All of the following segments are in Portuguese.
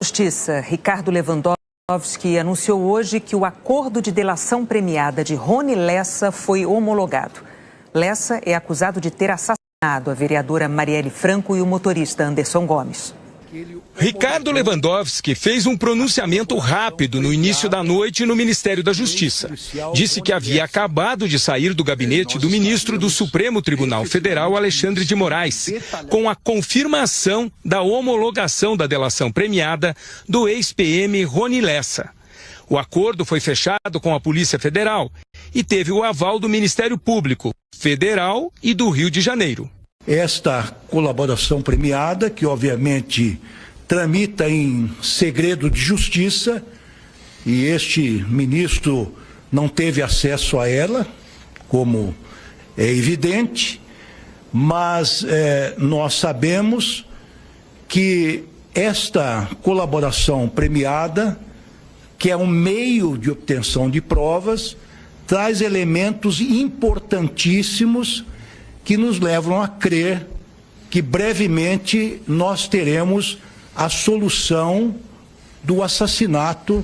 Justiça, Ricardo Lewandowski, anunciou hoje que o acordo de delação premiada de Rony Lessa foi homologado. Lessa é acusado de ter assassinado a vereadora Marielle Franco e o motorista Anderson Gomes. Ricardo Lewandowski fez um pronunciamento rápido no início da noite no Ministério da Justiça. Disse que havia acabado de sair do gabinete do ministro do Supremo Tribunal Federal, Alexandre de Moraes, com a confirmação da homologação da delação premiada do ex-PM Rony Lessa. O acordo foi fechado com a Polícia Federal e teve o aval do Ministério Público Federal e do Rio de Janeiro. Esta colaboração premiada, que obviamente tramita em segredo de justiça, e este ministro não teve acesso a ela, como é evidente, mas nós sabemos que esta colaboração premiada, que é um meio de obtenção de provas, traz elementos importantíssimos que nos levam a crer que brevemente nós teremos a solução do assassinato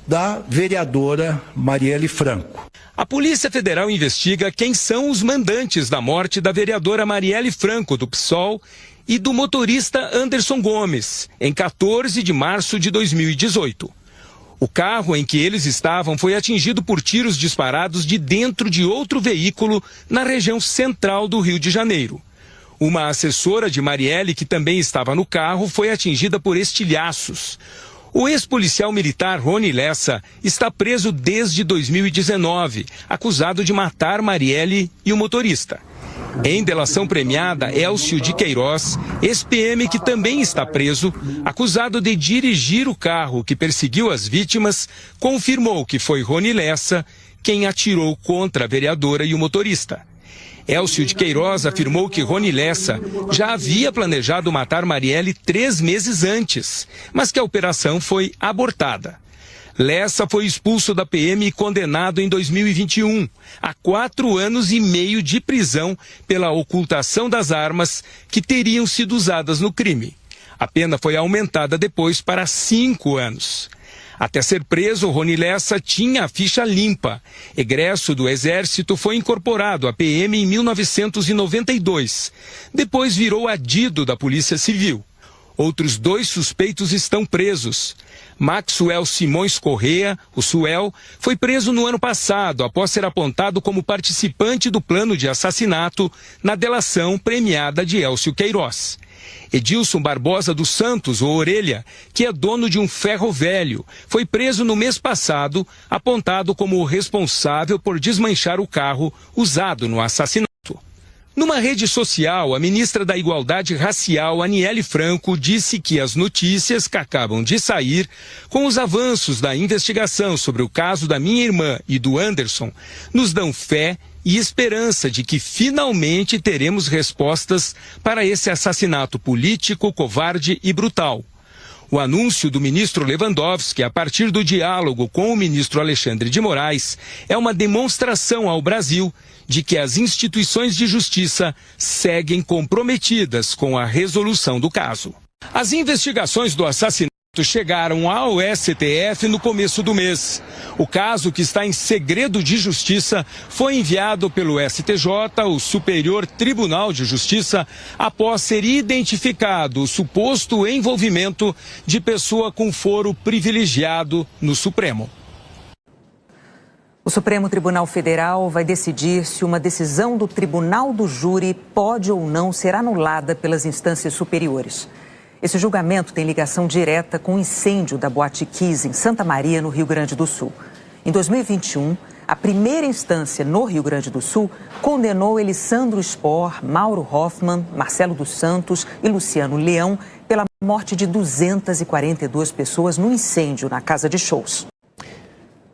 da vereadora Marielle Franco. A Polícia Federal investiga quem são os mandantes da morte da vereadora Marielle Franco, do PSOL, e do motorista Anderson Gomes, em 14 de março de 2018. O carro em que eles estavam foi atingido por tiros disparados de dentro de outro veículo na região central do Rio de Janeiro. Uma assessora de Marielle, que também estava no carro, foi atingida por estilhaços. O ex-policial militar Rony Lessa está preso desde 2019, acusado de matar Marielle e o motorista. Em delação premiada, Elcio de Queiroz, ex-PM que também está preso, acusado de dirigir o carro que perseguiu as vítimas, confirmou que foi Rony Lessa quem atirou contra a vereadora e o motorista. Elcio de Queiroz afirmou que Rony Lessa já havia planejado matar Marielle 3 meses antes, mas que a operação foi abortada. Lessa foi expulso da PM e condenado em 2021 a 4 anos e meio de prisão pela ocultação das armas que teriam sido usadas no crime. A pena foi aumentada depois para 5 anos. Até ser preso, Rony Lessa tinha a ficha limpa. Egresso do Exército, foi incorporado à PM em 1992. Depois virou adido da Polícia Civil. Outros 2 suspeitos estão presos. Maxwell Simões Corrêa, o Suel, foi preso no ano passado após ser apontado como participante do plano de assassinato na delação premiada de Elcio Queiroz. Edilson Barbosa dos Santos, o Orelha, que é dono de um ferro velho, foi preso no mês passado, apontado como o responsável por desmanchar o carro usado no assassinato. Numa rede social, a ministra da Igualdade Racial, Aniele Franco, disse que as notícias que acabam de sair, com os avanços da investigação sobre o caso da minha irmã e do Anderson, nos dão fé e esperança de que finalmente teremos respostas para esse assassinato político, covarde e brutal. O anúncio do ministro Lewandowski, a partir do diálogo com o ministro Alexandre de Moraes, é uma demonstração ao Brasil de que as instituições de justiça seguem comprometidas com a resolução do caso. As investigações do assassinato chegaram ao STF no começo do mês. O caso, que está em segredo de justiça, foi enviado pelo STJ, o Superior Tribunal de Justiça, após ser identificado o suposto envolvimento de pessoa com foro privilegiado no Supremo. O Supremo Tribunal Federal vai decidir se uma decisão do Tribunal do Júri pode ou não ser anulada pelas instâncias superiores. Esse julgamento tem ligação direta com o incêndio da Boate Kiss em Santa Maria, no Rio Grande do Sul. Em 2021, a primeira instância no Rio Grande do Sul condenou Elisandro Spor, Mauro Hoffman, Marcelo dos Santos e Luciano Leão pela morte de 242 pessoas no incêndio na casa de shows.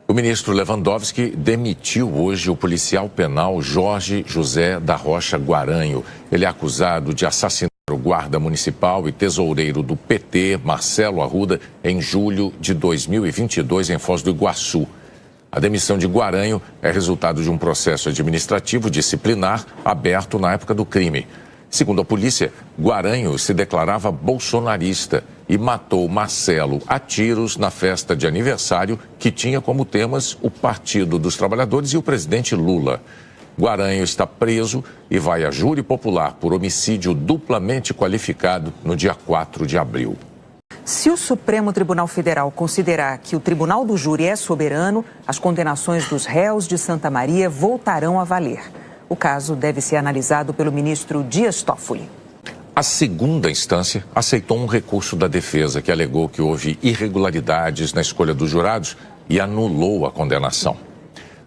O ministro Lewandowski demitiu hoje o policial penal Jorge José da Rocha Guaranho. Ele é acusado de assassinar o guarda municipal e tesoureiro do PT, Marcelo Arruda, em julho de 2022, em Foz do Iguaçu. A demissão de Guaranho é resultado de um processo administrativo disciplinar aberto na época do crime. Segundo a polícia, Guaranho se declarava bolsonarista e matou Marcelo a tiros na festa de aniversário que tinha como temas o Partido dos Trabalhadores e o presidente Lula. Guaranho está preso e vai a júri popular por homicídio duplamente qualificado no dia 4 de abril. Se o Supremo Tribunal Federal considerar que o Tribunal do Júri é soberano, as condenações dos réus de Santa Maria voltarão a valer. O caso deve ser analisado pelo ministro Dias Toffoli. A segunda instância aceitou um recurso da defesa que alegou que houve irregularidades na escolha dos jurados e anulou a condenação.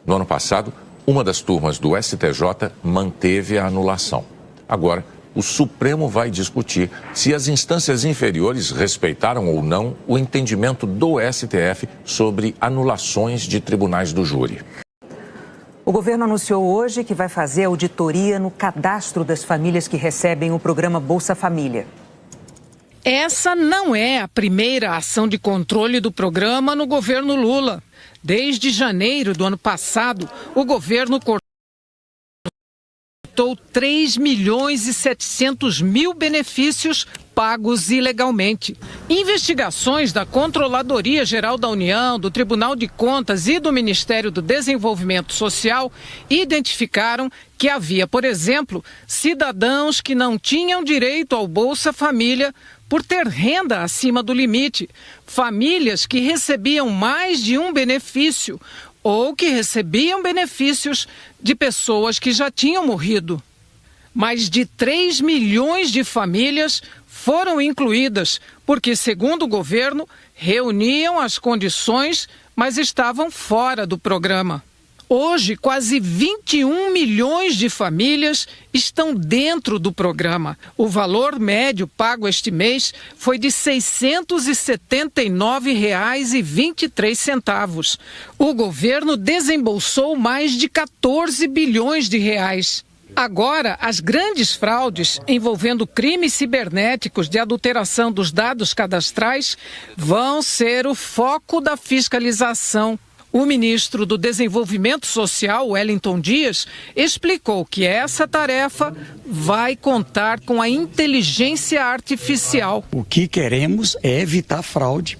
No ano passado, uma das turmas do STJ manteve a anulação. Agora, o Supremo vai discutir se as instâncias inferiores respeitaram ou não o entendimento do STF sobre anulações de tribunais do júri. O governo anunciou hoje que vai fazer auditoria no cadastro das famílias que recebem o programa Bolsa Família. Essa não é a primeira ação de controle do programa no governo Lula. Desde janeiro do ano passado, o governo cortou 3.700.000 benefícios pagos ilegalmente. Investigações da Controladoria Geral da União, do Tribunal de Contas e do Ministério do Desenvolvimento Social identificaram que havia, por exemplo, cidadãos que não tinham direito ao Bolsa Família por ter renda acima do limite, famílias que recebiam mais de um benefício ou que recebiam benefícios de pessoas que já tinham morrido. Mais de 3 milhões de famílias foram incluídas porque, segundo o governo, reuniam as condições, mas estavam fora do programa. Hoje, quase 21 milhões de famílias estão dentro do programa. O valor médio pago este mês foi de R$ 679,23. O governo desembolsou mais de 14 bilhões de reais. Agora, as grandes fraudes envolvendo crimes cibernéticos de adulteração dos dados cadastrais vão ser o foco da fiscalização. O ministro do Desenvolvimento Social, Wellington Dias, explicou que essa tarefa vai contar com a inteligência artificial. O que queremos é evitar fraude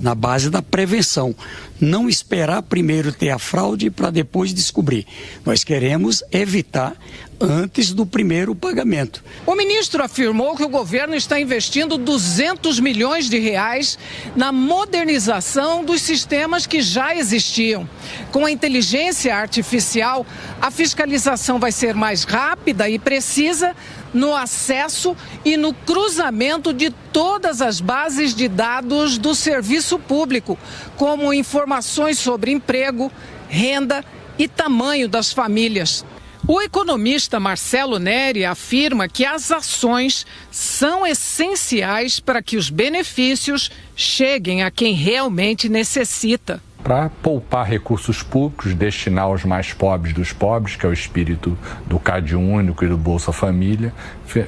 na base da prevenção. Não esperar primeiro ter a fraude para depois descobrir. Nós queremos evitar antes do primeiro pagamento. O ministro afirmou que o governo está investindo 200 milhões de reais na modernização dos sistemas que já existiam. Com a inteligência artificial, a fiscalização vai ser mais rápida e precisa no acesso e no cruzamento de todas as bases de dados do serviço público, como informações sobre emprego, renda e tamanho das famílias. O economista Marcelo Neri afirma que as ações são essenciais para que os benefícios cheguem a quem realmente necessita. Para poupar recursos públicos, destinar aos mais pobres dos pobres, que é o espírito do CAD Único e do Bolsa Família,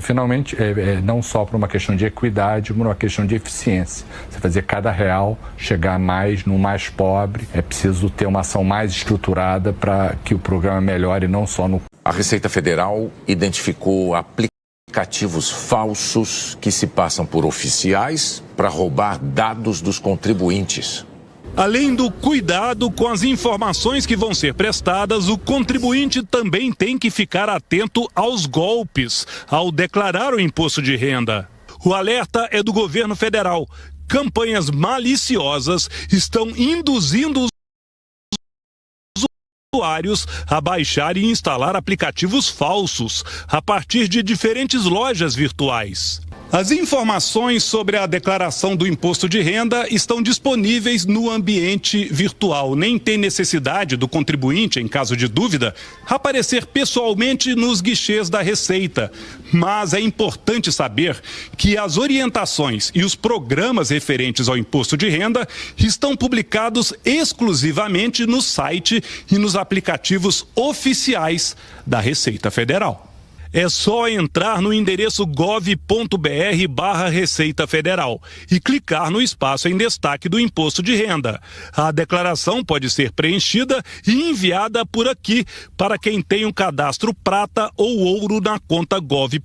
finalmente, não só por uma questão de equidade, mas uma questão de eficiência. Você fazer cada real chegar mais no mais pobre, é preciso ter uma ação mais estruturada para que o programa melhore, não só no... A Receita Federal identificou aplicativos falsos que se passam por oficiais para roubar dados dos contribuintes. Além do cuidado com as informações que vão ser prestadas, o contribuinte também tem que ficar atento aos golpes ao declarar o imposto de renda. O alerta é do governo federal. Campanhas maliciosas estão induzindo os usuários a baixar e instalar aplicativos falsos a partir de diferentes lojas virtuais. As informações sobre a declaração do imposto de renda estão disponíveis no ambiente virtual. Nem tem necessidade do contribuinte, em caso de dúvida, aparecer pessoalmente nos guichês da Receita. Mas é importante saber que as orientações e os programas referentes ao imposto de renda estão publicados exclusivamente no site e nos aplicativos oficiais da Receita Federal. É só entrar no endereço gov.br/Receita Federal e clicar no espaço em destaque do imposto de renda. A declaração pode ser preenchida e enviada por aqui para quem tem um cadastro prata ou ouro na conta gov.br.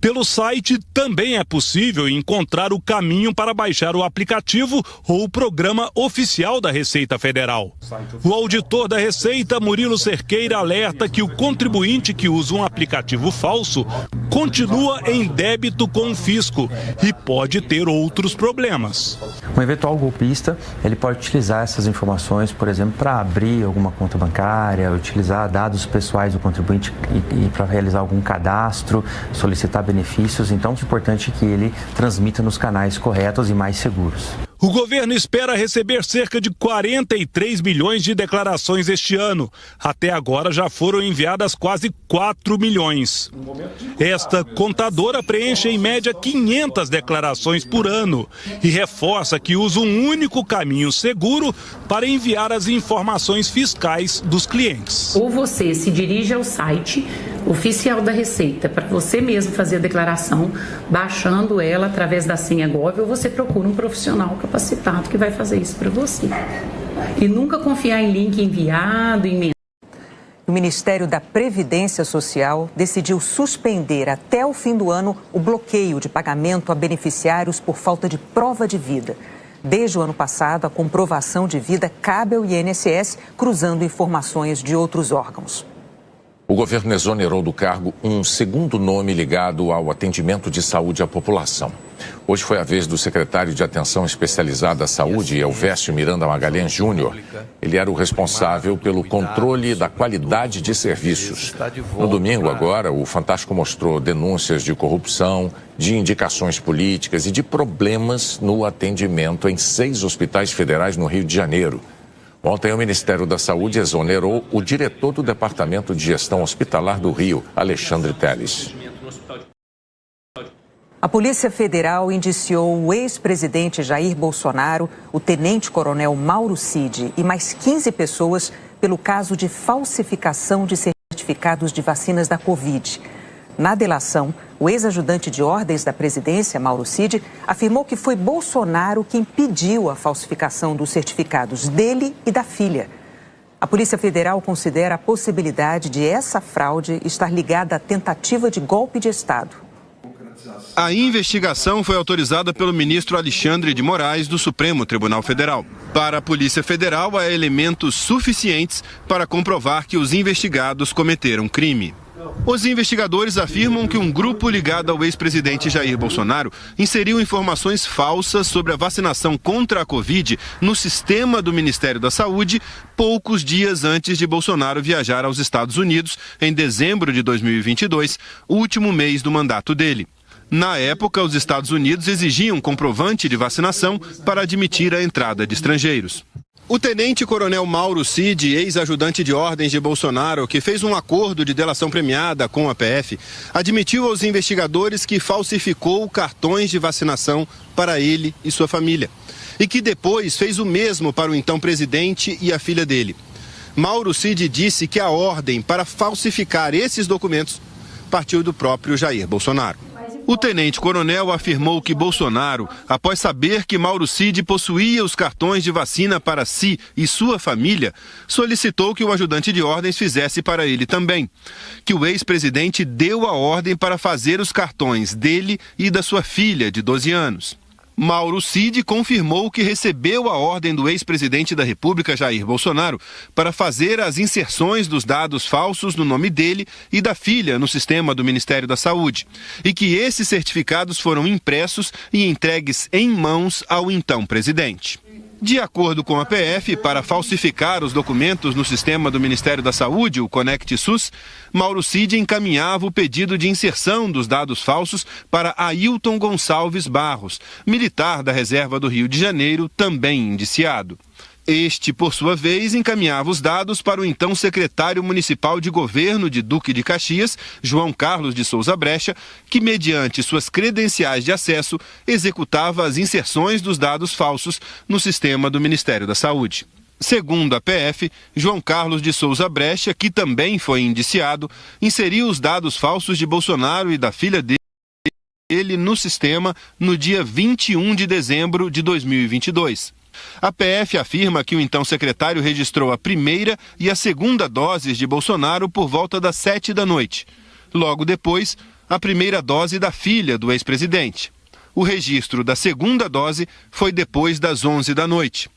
Pelo site também é possível encontrar o caminho para baixar o aplicativo ou o programa oficial da Receita Federal. O auditor da Receita, Murilo Cerqueira, alerta que o contribuinte que usa um aplicativo falso continua em débito com o fisco e pode ter outros problemas. Um eventual golpista, ele pode utilizar essas informações, por exemplo, para abrir alguma conta bancária, utilizar dados pessoais do contribuinte e para realizar algum cadastro, solicitar benefícios. Então, é importante que ele transmita nos canais corretos e mais seguros. O governo espera receber cerca de 43 milhões de declarações este ano. Até agora já foram enviadas quase 4 milhões. Esta contadora preenche em média 500 declarações por ano e reforça que usa um único caminho seguro para enviar as informações fiscais dos clientes. Ou você se dirige ao site oficial da Receita para você mesmo fazer a declaração, baixando ela através da senha Gov, ou você procura um profissional capacitado que vai fazer isso para você. E nunca confiar em link enviado, O Ministério da Previdência Social decidiu suspender até o fim do ano o bloqueio de pagamento a beneficiários por falta de prova de vida. Desde o ano passado, a comprovação de vida cabe ao INSS, cruzando informações de outros órgãos. O governo exonerou do cargo um segundo nome ligado ao atendimento de saúde à população. Hoje foi a vez do secretário de Atenção Especializada à Saúde, Elvésio Miranda Magalhães Júnior. Ele era o responsável pelo controle da qualidade de serviços. No domingo, agora, o Fantástico mostrou denúncias de corrupção, de indicações políticas e de problemas no atendimento em 6 hospitais federais no Rio de Janeiro. Ontem, o Ministério da Saúde exonerou o diretor do Departamento de Gestão Hospitalar do Rio, Alexandre Teles. A Polícia Federal indiciou o ex-presidente Jair Bolsonaro, o tenente-coronel Mauro Cid e mais 15 pessoas pelo caso de falsificação de certificados de vacinas da Covid. Na delação, o ex-ajudante de ordens da presidência, Mauro Cid, afirmou que foi Bolsonaro quem pediu a falsificação dos certificados dele e da filha. A Polícia Federal considera a possibilidade de essa fraude estar ligada à tentativa de golpe de Estado. A investigação foi autorizada pelo ministro Alexandre de Moraes, do Supremo Tribunal Federal. Para a Polícia Federal, há elementos suficientes para comprovar que os investigados cometeram crime. Os investigadores afirmam que um grupo ligado ao ex-presidente Jair Bolsonaro inseriu informações falsas sobre a vacinação contra a Covid no sistema do Ministério da Saúde poucos dias antes de Bolsonaro viajar aos Estados Unidos em dezembro de 2022, último mês do mandato dele. Na época, os Estados Unidos exigiam comprovante de vacinação para admitir a entrada de estrangeiros. O tenente-coronel Mauro Cid, ex-ajudante de ordens de Bolsonaro, que fez um acordo de delação premiada com a PF, admitiu aos investigadores que falsificou cartões de vacinação para ele e sua família. E que depois fez o mesmo para o então presidente e a filha dele. Mauro Cid disse que a ordem para falsificar esses documentos partiu do próprio Jair Bolsonaro. O tenente-coronel afirmou que Bolsonaro, após saber que Mauro Cid possuía os cartões de vacina para si e sua família, solicitou que o ajudante de ordens fizesse para ele também. Que o ex-presidente deu a ordem para fazer os cartões dele e da sua filha, de 12 anos. Mauro Cid confirmou que recebeu a ordem do ex-presidente da República, Jair Bolsonaro, para fazer as inserções dos dados falsos no nome dele e da filha no sistema do Ministério da Saúde, e que esses certificados foram impressos e entregues em mãos ao então presidente. De acordo com a PF, para falsificar os documentos no sistema do Ministério da Saúde, o Conect SUS, Mauro Cid encaminhava o pedido de inserção dos dados falsos para Ailton Gonçalves Barros, militar da Reserva do Rio de Janeiro, também indiciado. Este, por sua vez, encaminhava os dados para o então secretário municipal de governo de Duque de Caxias, João Carlos de Souza Brecha, que, mediante suas credenciais de acesso, executava as inserções dos dados falsos no sistema do Ministério da Saúde. Segundo a PF, João Carlos de Souza Brecha, que também foi indiciado, inseriu os dados falsos de Bolsonaro e da filha dele no sistema no dia 21 de dezembro de 2022. A PF afirma que o então secretário registrou a primeira e a segunda doses de Bolsonaro por volta das 7 da noite. Logo depois, a primeira dose da filha do ex-presidente. O registro da segunda dose foi depois das 11 da noite.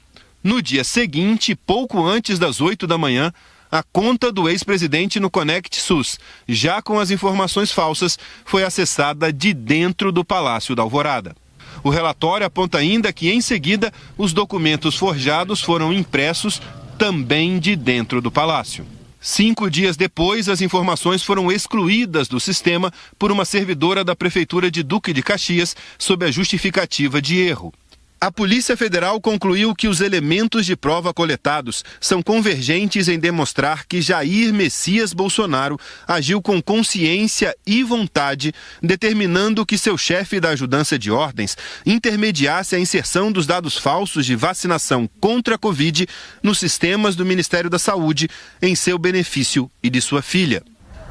No dia seguinte, pouco antes das 8 da manhã, a conta do ex-presidente no Conect SUS, já com as informações falsas, foi acessada de dentro do Palácio da Alvorada. O relatório aponta ainda que, em seguida, os documentos forjados foram impressos também de dentro do Palácio. 5 dias depois, as informações foram excluídas do sistema por uma servidora da Prefeitura de Duque de Caxias, sob a justificativa de erro. A Polícia Federal concluiu que os elementos de prova coletados são convergentes em demonstrar que Jair Messias Bolsonaro agiu com consciência e vontade, determinando que seu chefe da ajudança de ordens intermediasse a inserção dos dados falsos de vacinação contra a Covid nos sistemas do Ministério da Saúde em seu benefício e de sua filha.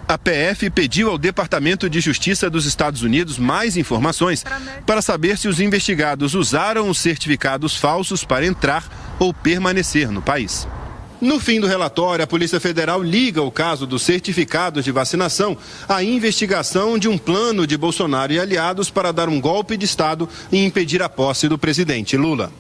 A PF pediu ao Departamento de Justiça dos Estados Unidos mais informações para saber se os investigados usaram os certificados falsos para entrar ou permanecer no país. No fim do relatório, a Polícia Federal liga o caso dos certificados de vacinação à investigação de um plano de Bolsonaro e aliados para dar um golpe de Estado e impedir a posse do presidente Lula.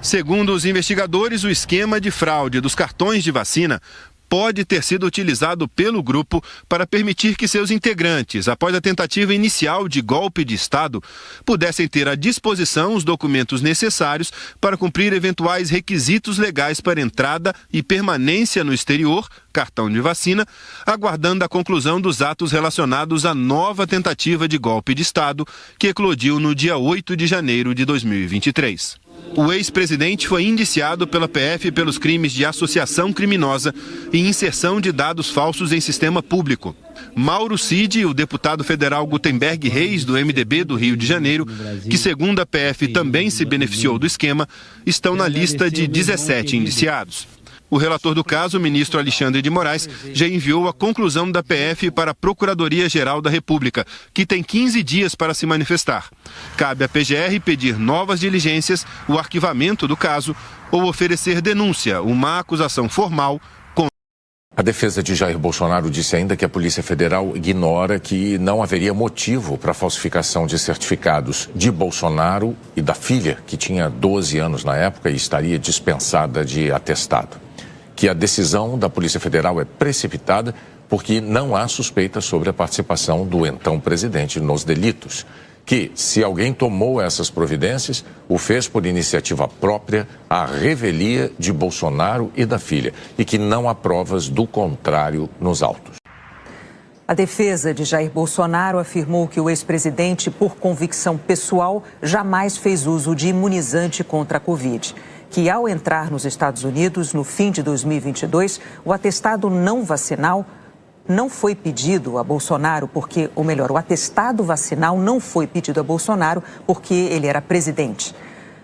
Segundo os investigadores, o esquema de fraude dos cartões de vacina pode ter sido utilizado pelo grupo para permitir que seus integrantes, após a tentativa inicial de golpe de Estado, pudessem ter à disposição os documentos necessários para cumprir eventuais requisitos legais para entrada e permanência no exterior, cartão de vacina, aguardando a conclusão dos atos relacionados à nova tentativa de golpe de Estado, que eclodiu no dia 8 de janeiro de 2023. O ex-presidente foi indiciado pela PF pelos crimes de associação criminosa e inserção de dados falsos em sistema público. Mauro Cid e o deputado federal Gutenberg Reis, do MDB do Rio de Janeiro, que segundo a PF também se beneficiou do esquema, estão na lista de 17 indiciados. O relator do caso, o ministro Alexandre de Moraes, já enviou a conclusão da PF para a Procuradoria-Geral da República, que tem 15 dias para se manifestar. Cabe à PGR pedir novas diligências, o arquivamento do caso ou oferecer denúncia, uma acusação formal. A defesa de Jair Bolsonaro disse ainda que a Polícia Federal ignora que não haveria motivo para a falsificação de certificados de Bolsonaro e da filha, que tinha 12 anos na época e estaria dispensada de atestado. Que a decisão da Polícia Federal é precipitada porque não há suspeita sobre a participação do então presidente nos delitos. Que, se alguém tomou essas providências, o fez por iniciativa própria, à revelia de Bolsonaro e da filha, e que não há provas do contrário nos autos. A defesa de Jair Bolsonaro afirmou que o ex-presidente, por convicção pessoal, jamais fez uso de imunizante contra a Covid. Que ao entrar nos Estados Unidos, no fim de 2022, o atestado não vacinal não foi pedido a Bolsonaro porque, ou melhor, o atestado vacinal não foi pedido a Bolsonaro porque ele era presidente.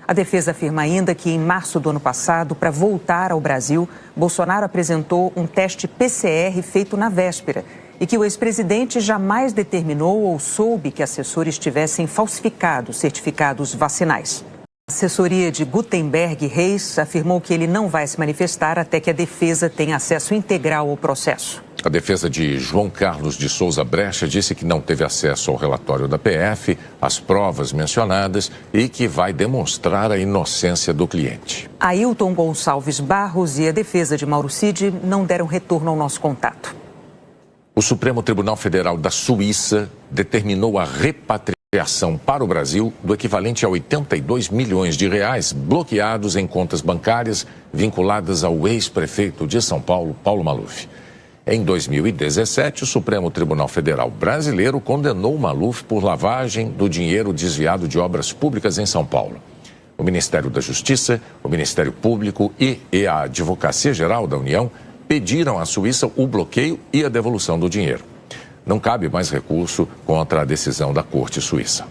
A defesa afirma ainda que em março do ano passado, para voltar ao Brasil, Bolsonaro apresentou um teste PCR feito na véspera e que o ex-presidente jamais determinou ou soube que assessores tivessem falsificado certificados vacinais. A assessoria de Gutenberg Reis afirmou que ele não vai se manifestar até que a defesa tenha acesso integral ao processo. A defesa de João Carlos de Souza Brecha disse que não teve acesso ao relatório da PF, às provas mencionadas e que vai demonstrar a inocência do cliente. Ailton Gonçalves Barros e a defesa de Mauro Cid não deram retorno ao nosso contato. O Supremo Tribunal Federal da Suíça determinou a repatriação para o Brasil do equivalente a 82 milhões de reais bloqueados em contas bancárias vinculadas ao ex-prefeito de São Paulo, Paulo Maluf. Em 2017, o Supremo Tribunal Federal brasileiro condenou Maluf por lavagem do dinheiro desviado de obras públicas em São Paulo. O Ministério da Justiça, o Ministério Público e a Advocacia Geral da União pediram à Suíça o bloqueio e a devolução do dinheiro. Não cabe mais recurso contra a decisão da Corte Suíça.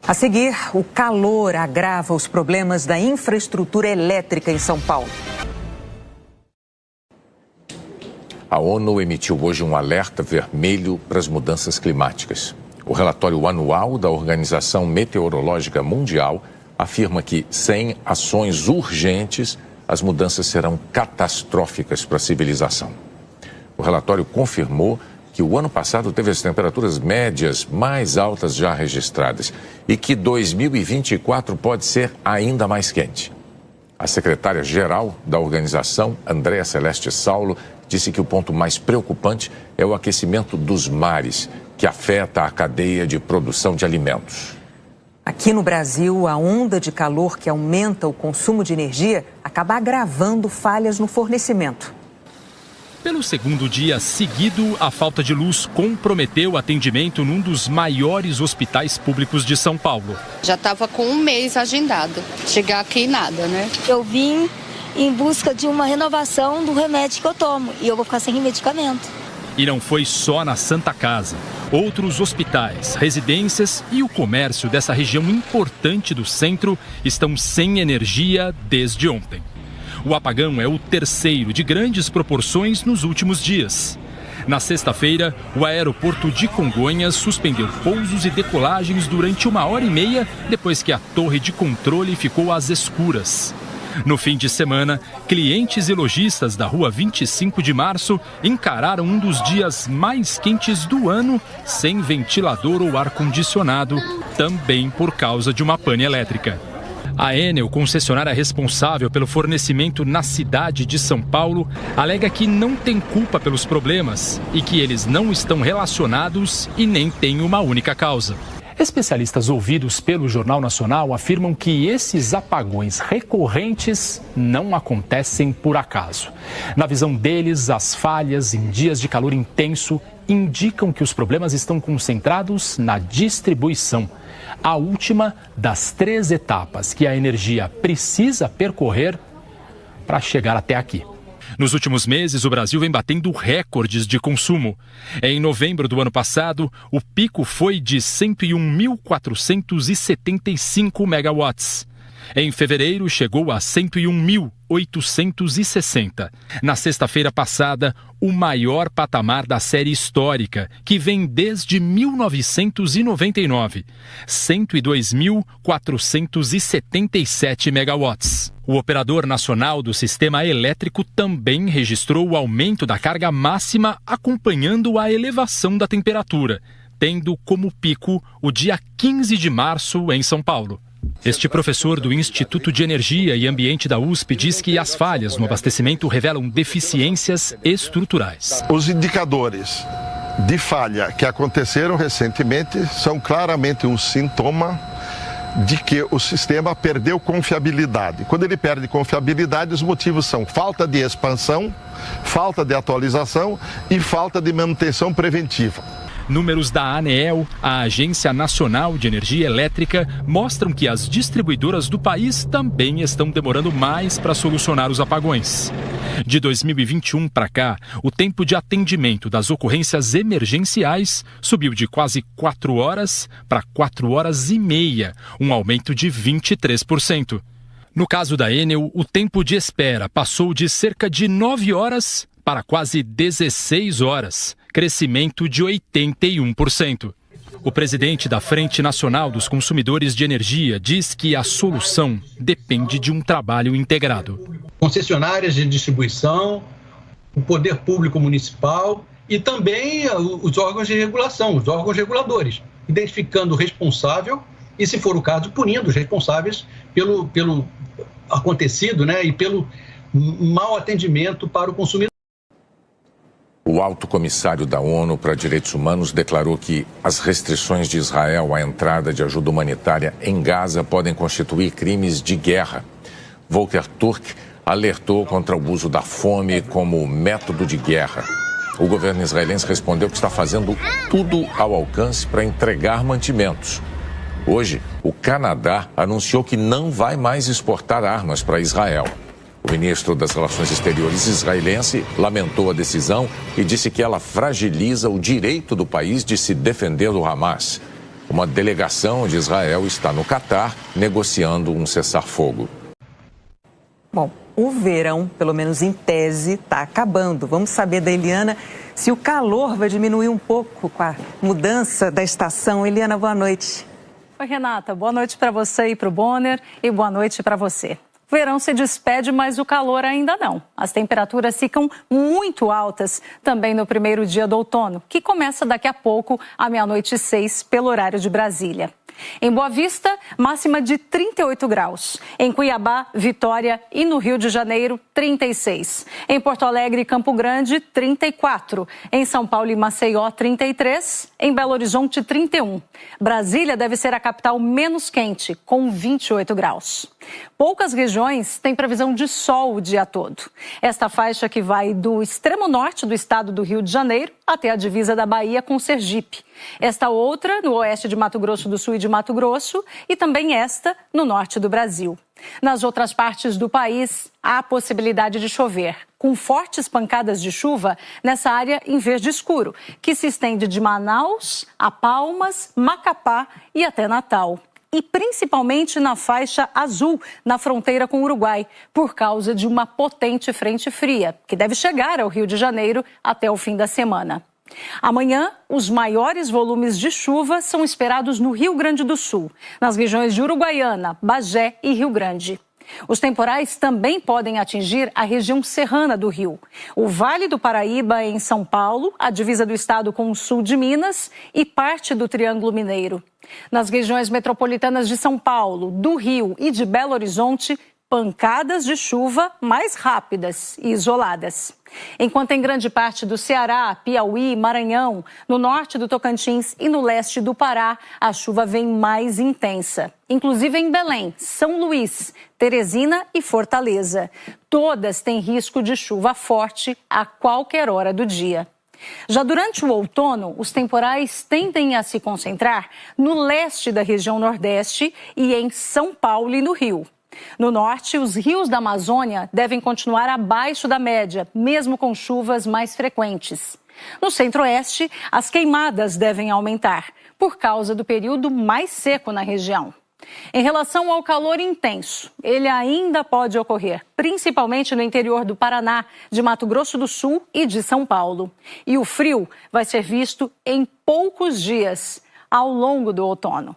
A seguir, o calor agrava os problemas da infraestrutura elétrica em São Paulo. A ONU emitiu hoje um alerta vermelho para as mudanças climáticas. O relatório anual da Organização Meteorológica Mundial afirma que, sem ações urgentes, as mudanças serão catastróficas para a civilização. O relatório confirmou que o ano passado teve as temperaturas médias mais altas já registradas e que 2024 pode ser ainda mais quente. A secretária-geral da organização, Andréa Celeste Saulo, disse que o ponto mais preocupante é o aquecimento dos mares, que afeta a cadeia de produção de alimentos. Aqui no Brasil, a onda de calor que aumenta o consumo de energia acaba agravando falhas no fornecimento. Pelo segundo dia seguido, a falta de luz comprometeu o atendimento num dos maiores hospitais públicos de São Paulo. Já estava com um mês agendado. Chegar aqui nada, né? Eu vim em busca de uma renovação do remédio que eu tomo e eu vou ficar sem medicamento. E não foi só na Santa Casa. Outros hospitais, residências e o comércio dessa região importante do centro estão sem energia desde ontem. O apagão é o terceiro de grandes proporções nos últimos dias. Na sexta-feira, o aeroporto de Congonhas suspendeu pousos e decolagens durante 1h30 depois que a torre de controle ficou às escuras. No fim de semana, clientes e lojistas da rua 25 de março encararam um dos dias mais quentes do ano sem ventilador ou ar-condicionado, também por causa de uma pane elétrica. A Enel, concessionária responsável pelo fornecimento na cidade de São Paulo, alega que não tem culpa pelos problemas e que eles não estão relacionados e nem têm uma única causa. Especialistas ouvidos pelo Jornal Nacional afirmam que esses apagões recorrentes não acontecem por acaso. Na visão deles, as falhas em dias de calor intenso indicam que os problemas estão concentrados na distribuição. A última das 3 etapas que a energia precisa percorrer para chegar até aqui. Nos últimos meses, o Brasil vem batendo recordes de consumo. Em novembro do ano passado, o pico foi de 101.475 megawatts. Em fevereiro, chegou a 101.860. Na sexta-feira passada, o maior patamar da série histórica, que vem desde 1999, 102.477 megawatts. O operador nacional do sistema elétrico também registrou o aumento da carga máxima acompanhando a elevação da temperatura, tendo como pico o dia 15 de março em São Paulo. Este professor do Instituto de Energia e Ambiente da USP diz que as falhas no abastecimento revelam deficiências estruturais. Os indicadores de falha que aconteceram recentemente são claramente um sintoma de que o sistema perdeu confiabilidade. Quando ele perde confiabilidade, os motivos são falta de expansão, falta de atualização e falta de manutenção preventiva. Números da ANEEL, a Agência Nacional de Energia Elétrica, mostram que as distribuidoras do país também estão demorando mais para solucionar os apagões. De 2021 para cá, o tempo de atendimento das ocorrências emergenciais subiu de quase 4 horas para 4 horas e meia, um aumento de 23%. No caso da Enel, o tempo de espera passou de cerca de 9 horas para quase 16 horas, crescimento de 81%. O presidente da Frente Nacional dos Consumidores de Energia diz que a solução depende de um trabalho integrado. Concessionárias de distribuição, o poder público municipal e também os órgãos de regulação, os órgãos reguladores, identificando o responsável e, se for o caso, punindo os responsáveis pelo acontecido, né, e pelo mau atendimento para o consumidor. O alto comissário da ONU para Direitos Humanos declarou que as restrições de Israel à entrada de ajuda humanitária em Gaza podem constituir crimes de guerra. Volker Turk alertou contra o uso da fome como método de guerra. O governo israelense respondeu que está fazendo tudo ao alcance para entregar mantimentos. Hoje, o Canadá anunciou que não vai mais exportar armas para Israel. O ministro das Relações Exteriores israelense lamentou a decisão e disse que ela fragiliza o direito do país de se defender do Hamas. Uma delegação de Israel está no Catar negociando um cessar-fogo. Bom, o verão, pelo menos em tese, está acabando. Vamos saber da Eliana se o calor vai diminuir um pouco com a mudança da estação. Eliana, boa noite. Oi, Renata. Boa noite para você e para o Bonner e boa noite para você. O verão se despede, mas o calor ainda não. As temperaturas ficam muito altas também no primeiro dia do outono, que começa daqui a pouco, à 00h06, pelo horário de Brasília. Em Boa Vista, máxima de 38 graus. Em Cuiabá, Vitória e no Rio de Janeiro, 36. Em Porto Alegre e Campo Grande, 34. Em São Paulo e Maceió, 33. Em Belo Horizonte, 31. Brasília deve ser a capital menos quente, com 28 graus. Poucas regiões têm previsão de sol o dia todo. Esta faixa que vai do extremo norte do estado do Rio de Janeiro até a divisa da Bahia com Sergipe. Esta outra no oeste de Mato Grosso do Sul e de Mato Grosso e também esta no norte do Brasil. Nas outras partes do país, há a possibilidade de chover, com fortes pancadas de chuva nessa área em verde escuro, que se estende de Manaus a Palmas, Macapá e até Natal. E principalmente na faixa azul, na fronteira com o Uruguai, por causa de uma potente frente fria, que deve chegar ao Rio de Janeiro até o fim da semana. Amanhã, os maiores volumes de chuva são esperados no Rio Grande do Sul, nas regiões de Uruguaiana, Bagé e Rio Grande. Os temporais também podem atingir a região serrana do Rio, o Vale do Paraíba em São Paulo, a divisa do estado com o sul de Minas e parte do Triângulo Mineiro. Nas regiões metropolitanas de São Paulo, do Rio e de Belo Horizonte, pancadas de chuva mais rápidas e isoladas. Enquanto em grande parte do Ceará, Piauí, Maranhão, no norte do Tocantins e no leste do Pará, a chuva vem mais intensa. Inclusive em Belém, São Luís, Teresina e Fortaleza. Todas têm risco de chuva forte a qualquer hora do dia. Já durante o outono, os temporais tendem a se concentrar no leste da região Nordeste e em São Paulo e no Rio. No norte, os rios da Amazônia devem continuar abaixo da média, mesmo com chuvas mais frequentes. No centro-oeste, as queimadas devem aumentar, por causa do período mais seco na região. Em relação ao calor intenso, ele ainda pode ocorrer, principalmente no interior do Paraná, de Mato Grosso do Sul e de São Paulo. E o frio vai ser visto em poucos dias, ao longo do outono.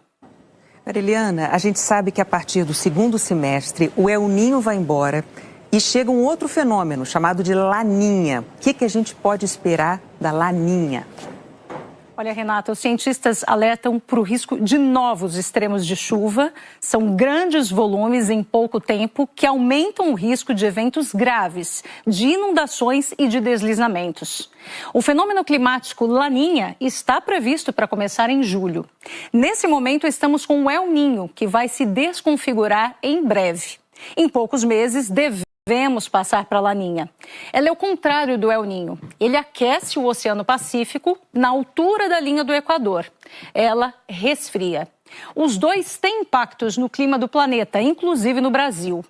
Mariliana, a gente sabe que a partir do segundo semestre o El Niño vai embora e chega um outro fenômeno chamado de Laninha. O que a gente pode esperar da Laninha? Olha, Renata, os cientistas alertam para o risco de novos extremos de chuva. São grandes volumes em pouco tempo que aumentam o risco de eventos graves, de inundações e de deslizamentos. O fenômeno climático Laninha está previsto para começar em julho. Nesse momento, estamos com o El Niño, que vai se desconfigurar em breve. Em poucos meses, devemos passar para a Laninha. Ela é o contrário do El Niño. Ele aquece o Oceano Pacífico na altura da linha do Equador. Ela resfria. Os dois têm impactos no clima do planeta, inclusive no Brasil.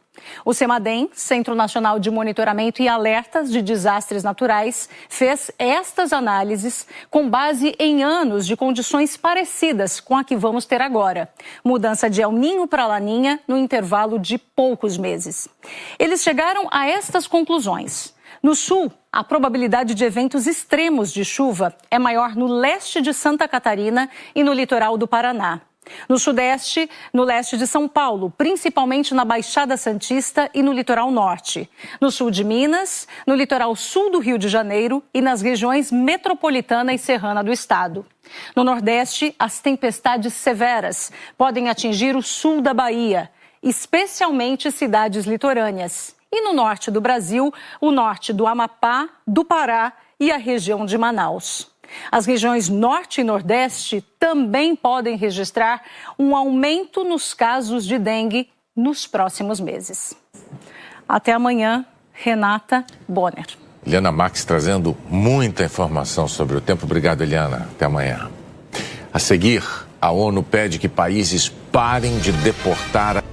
O CEMADEM, Centro Nacional de Monitoramento e Alertas de Desastres Naturais, fez estas análises com base em anos de condições parecidas com a que vamos ter agora. Mudança de El Niño para Laninha no intervalo de poucos meses. Eles chegaram a estas conclusões. No sul, a probabilidade de eventos extremos de chuva é maior no leste de Santa Catarina e no litoral do Paraná. No sudeste, no leste de São Paulo, principalmente na Baixada Santista e no litoral norte. No sul de Minas, no litoral sul do Rio de Janeiro e nas regiões metropolitana e serrana do estado. No nordeste, as tempestades severas podem atingir o sul da Bahia, especialmente cidades litorâneas. E no norte do Brasil, o norte do Amapá, do Pará e a região de Manaus. As regiões norte e nordeste também podem registrar um aumento nos casos de dengue nos próximos meses. Até amanhã, Renata Bonner. Eliana Max trazendo muita informação sobre o tempo. Obrigado, Eliana. Até amanhã. A seguir, a ONU pede que países parem de deportar.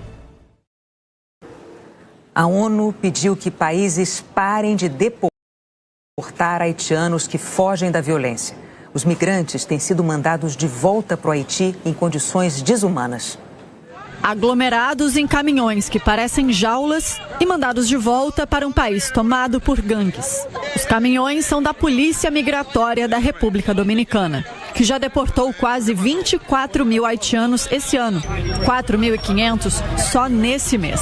A ONU pediu que países parem de deportar haitianos que fogem da violência. Os migrantes têm sido mandados de volta para o Haiti em condições desumanas. Aglomerados em caminhões que parecem jaulas e mandados de volta para um país tomado por gangues. Os caminhões são da Polícia Migratória da República Dominicana, que já deportou quase 24 mil haitianos esse ano, 4.500 só nesse mês.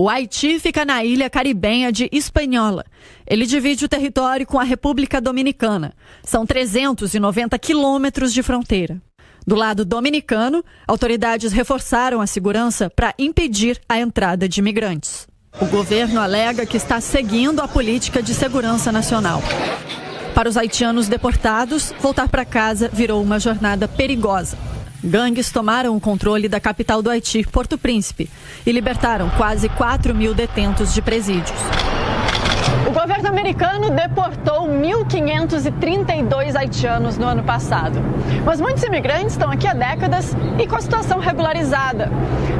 O Haiti fica na ilha caribenha de Hispaniola. Ele divide o território com a República Dominicana. São 390 quilômetros de fronteira. Do lado dominicano, autoridades reforçaram a segurança para impedir a entrada de imigrantes. O governo alega que está seguindo a política de segurança nacional. Para os haitianos deportados, voltar para casa virou uma jornada perigosa. Gangues tomaram o controle da capital do Haiti, Porto Príncipe, e libertaram quase 4.000 detentos de presídios. O governo americano deportou 1.532 haitianos no ano passado. Mas muitos imigrantes estão aqui há décadas e com a situação regularizada.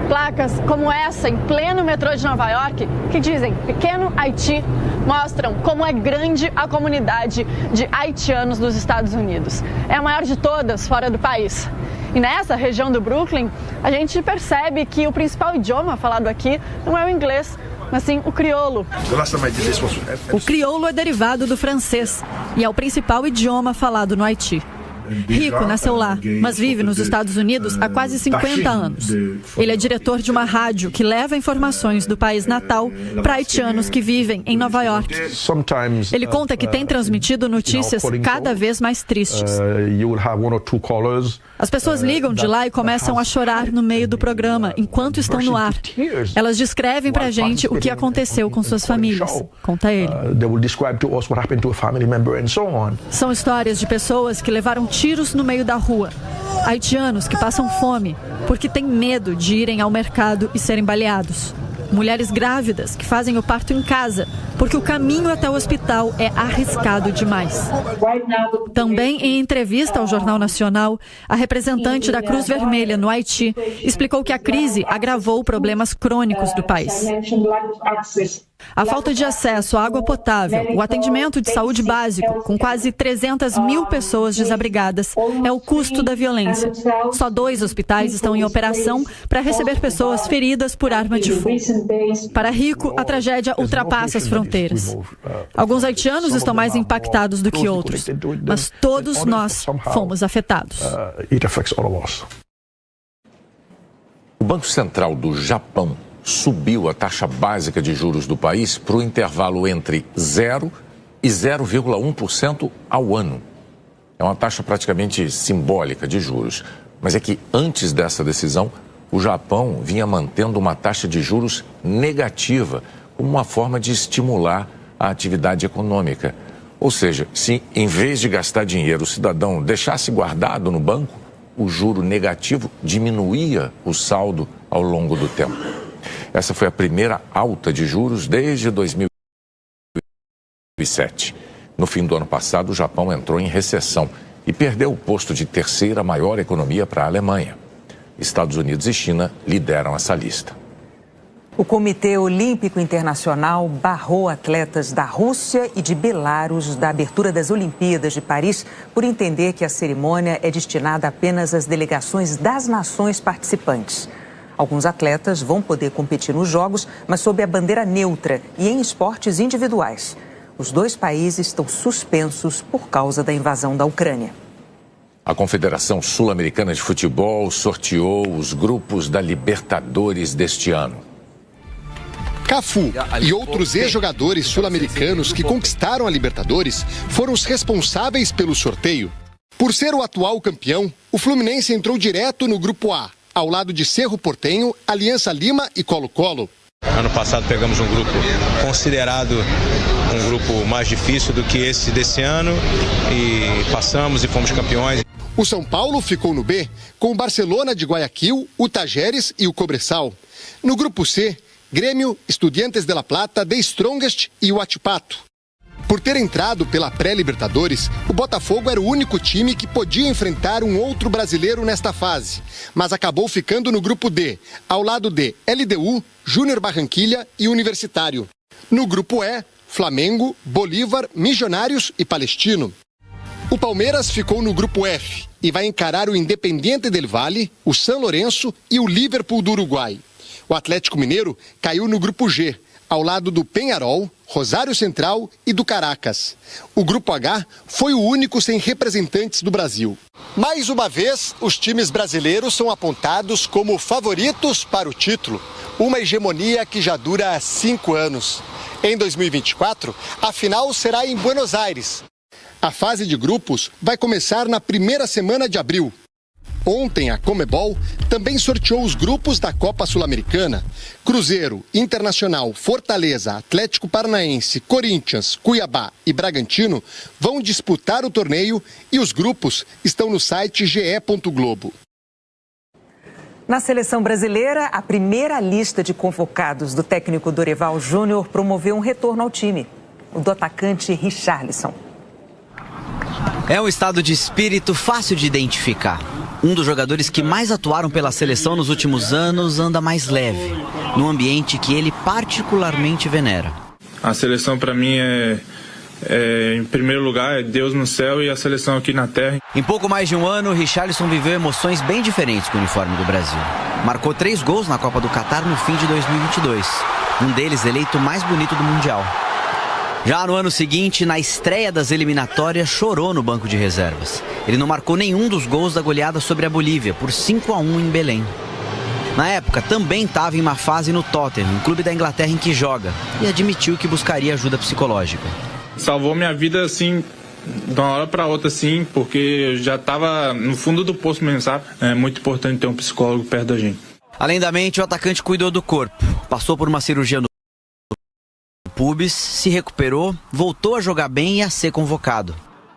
Placas como essa, em pleno metrô de Nova York, que dizem Pequeno Haiti, mostram como é grande a comunidade de haitianos nos Estados Unidos. É a maior de todas fora do país. E nessa região do Brooklyn, a gente percebe que o principal idioma falado aqui não é o inglês, mas sim o crioulo. O crioulo é derivado do francês e é o principal idioma falado no Haiti. Rico nasceu lá, mas vive nos Estados Unidos há quase 50 anos. Ele é diretor de uma rádio que leva informações do país natal para haitianos que vivem em Nova York. Ele conta que tem transmitido notícias cada vez mais tristes. As pessoas ligam de lá e começam a chorar no meio do programa, enquanto estão no ar. Elas descrevem para a gente o que aconteceu com suas famílias, conta ele. São histórias de pessoas que levaram tiros no meio da rua. Haitianos que passam fome porque têm medo de irem ao mercado e serem baleados. Mulheres grávidas que fazem o parto em casa porque o caminho até o hospital é arriscado demais. Também em entrevista ao Jornal Nacional, a representante da Cruz Vermelha no Haiti explicou que a crise agravou problemas crônicos do país. A falta de acesso à água potável, o atendimento de saúde básico, com quase 300.000 pessoas desabrigadas, é o custo da violência. Só 2 hospitais estão em operação para receber pessoas feridas por arma de fogo. Para Rico, a tragédia ultrapassa as fronteiras. Alguns haitianos estão mais impactados do que outros, mas todos nós fomos afetados. O Banco Central do Japão subiu a taxa básica de juros do país para o intervalo entre 0% e 0,1% ao ano. É uma taxa praticamente simbólica de juros. Mas é que antes dessa decisão, o Japão vinha mantendo uma taxa de juros negativa como uma forma de estimular a atividade econômica. Ou seja, se em vez de gastar dinheiro o cidadão deixasse guardado no banco, o juro negativo diminuía o saldo ao longo do tempo. Essa foi a primeira alta de juros desde 2007. No fim do ano passado, o Japão entrou em recessão e perdeu o posto de terceira maior economia para a Alemanha. Estados Unidos e China lideram essa lista. O Comitê Olímpico Internacional barrou atletas da Rússia e de Belarus da abertura das Olimpíadas de Paris por entender que a cerimônia é destinada apenas às delegações das nações participantes. Alguns atletas vão poder competir nos Jogos, mas sob a bandeira neutra e em esportes individuais. Os 2 países estão suspensos por causa da invasão da Ucrânia. A Confederação Sul-Americana de Futebol sorteou os grupos da Libertadores deste ano. Cafu e outros ex-jogadores sul-americanos que conquistaram a Libertadores foram os responsáveis pelo sorteio. Por ser o atual campeão, o Fluminense entrou direto no grupo A, ao lado de Cerro Porteño, Aliança Lima e Colo-Colo. Ano passado pegamos um grupo considerado um grupo mais difícil do que esse desse ano e passamos e fomos campeões. O São Paulo ficou no B, com o Barcelona de Guayaquil, o Tajeres e o Cobresal. No grupo C, Grêmio, Estudiantes de La Plata, The Strongest e o Atipato. Por ter entrado pela pré-Libertadores, o Botafogo era o único time que podia enfrentar um outro brasileiro nesta fase, mas acabou ficando no grupo D, ao lado de LDU, Júnior Barranquilla e Universitário. No grupo E, Flamengo, Bolívar, Milionários e Palestino. O Palmeiras ficou no grupo F e vai encarar o Independiente del Valle, o São Lourenço e o Liverpool do Uruguai. O Atlético Mineiro caiu no grupo G, ao lado do Peñarol, Rosário Central e do Caracas. O Grupo H foi o único sem representantes do Brasil. Mais uma vez, os times brasileiros são apontados como favoritos para o título. uma hegemonia que já dura há 5 anos. Em 2024, a final será em Buenos Aires. A fase de grupos vai começar na primeira semana de abril. Ontem, a Conmebol também sorteou os grupos da Copa Sul-Americana. Cruzeiro, Internacional, Fortaleza, Atlético Paranaense, Corinthians, Cuiabá e Bragantino vão disputar o torneio e os grupos estão no site ge.globo. Na seleção brasileira, a primeira lista de convocados do técnico Dorival Júnior promoveu um retorno ao time, o do atacante Richarlison. É um estado de espírito fácil de identificar. Um dos jogadores que mais atuaram pela seleção nos últimos anos anda mais leve, num ambiente que ele particularmente venera. A seleção para mim em primeiro lugar, é Deus no céu e a seleção aqui na terra. Em pouco mais de um ano, Richarlison viveu emoções bem diferentes com o uniforme do Brasil. Marcou 3 gols na Copa do Catar no fim de 2022, um deles eleito o mais bonito do Mundial. Já no ano seguinte, na estreia das eliminatórias, chorou no banco de reservas. Ele não marcou nenhum dos gols da goleada sobre a Bolívia, por 5-1 em Belém. Na época, também estava em uma fase no Tottenham, clube da Inglaterra em que joga, e admitiu que buscaria ajuda psicológica. Salvou minha vida, assim, de uma hora para outra, assim, porque eu já estava no fundo do poço mesmo, sabe? É muito importante ter um psicólogo perto da gente. Além da mente, o atacante cuidou do corpo. Passou por uma cirurgia no pubis, se recuperou, voltou a jogar bem e a ser convocado.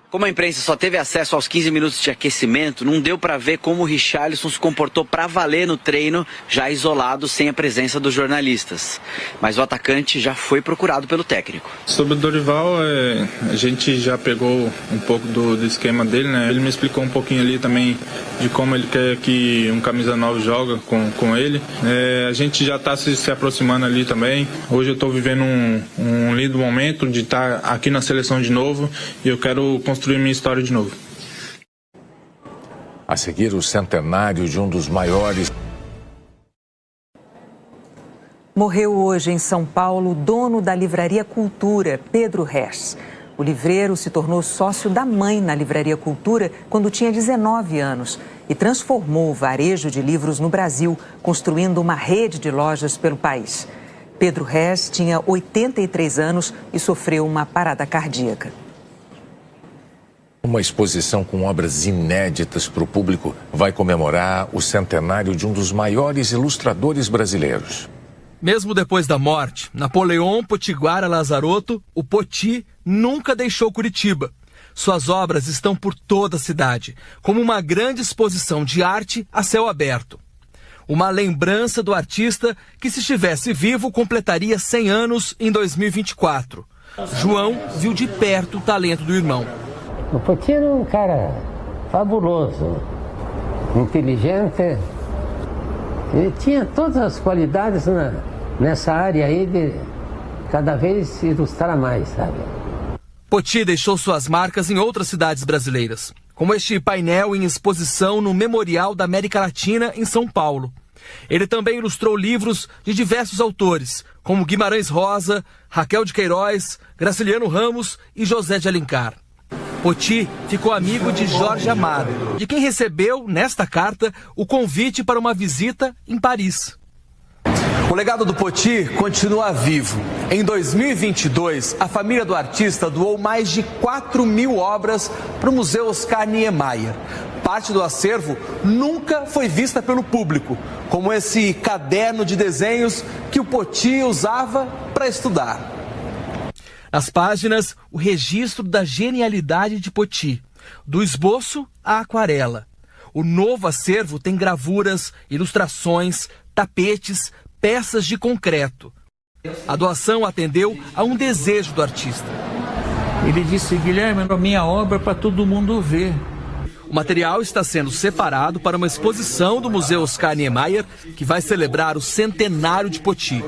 Como a imprensa só teve acesso aos 15 minutos de aquecimento, não deu para ver como o Richarlison se comportou para valer no treino, já isolado, sem a presença dos jornalistas. Mas o atacante já foi procurado pelo técnico. Sobre o Dorival, a gente já pegou um pouco do esquema dele, né? Ele me explicou um pouquinho ali também de como ele quer que um camisa 9 joga com ele. A gente já está se aproximando ali também. Hoje eu estou vivendo um lindo momento de estar aqui na seleção de novo e eu quero construir minha história de novo. A seguir, o centenário de um dos maiores. Morreu hoje em São Paulo o dono da Livraria Cultura, Pedro Hess. O livreiro se tornou sócio da mãe na Livraria Cultura quando tinha 19 anos e transformou o varejo de livros no Brasil, construindo uma rede de lojas pelo país. Pedro Hess tinha 83 anos e sofreu uma parada cardíaca. Uma exposição com obras inéditas para o público vai comemorar o centenário de um dos maiores ilustradores brasileiros. Mesmo depois da morte, Napoleão Potiguara Lazarotto, o Poti, nunca deixou Curitiba. Suas obras estão por toda a cidade, como uma grande exposição de arte a céu aberto. Uma lembrança do artista que, se estivesse vivo, completaria 100 anos em 2024. João viu de perto o talento do irmão. O Poti era um cara fabuloso, inteligente. Ele tinha todas as qualidades nessa área aí de cada vez ilustrar mais, sabe? Poti deixou suas marcas em outras cidades brasileiras, como este painel em exposição no Memorial da América Latina, em São Paulo. Ele também ilustrou livros de diversos autores, como Guimarães Rosa, Raquel de Queiroz, Graciliano Ramos e José de Alencar. Poti ficou amigo de Jorge Amado, de quem recebeu, nesta carta, o convite para uma visita em Paris. O legado do Poti continua vivo. Em 2022, a família do artista doou mais de 4.000 obras para o Museu Oscar Niemeyer. Parte do acervo nunca foi vista pelo público, como esse caderno de desenhos que o Poti usava para estudar. Nas páginas, o registro da genialidade de Poti, do esboço à aquarela. O novo acervo tem gravuras, ilustrações, tapetes, peças de concreto. A doação atendeu a um desejo do artista. Ele disse: Guilherme, a minha obra é para todo mundo ver. O material está sendo separado para uma exposição do Museu Oscar Niemeyer, que vai celebrar o centenário de Poti.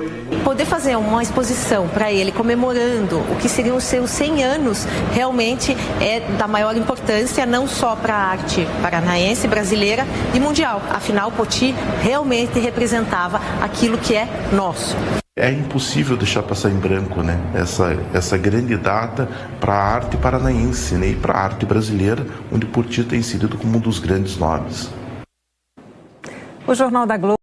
Poder fazer uma exposição para ele comemorando o que seriam os seus 100 anos realmente é da maior importância, não só para a arte paranaense, brasileira e mundial. Afinal, Poti realmente representava aquilo que é nosso. É impossível deixar passar em branco, né? Essa grande data para a arte paranaense, né? E para a arte brasileira, onde Poti tem sido como um dos grandes nomes. O Jornal da Globo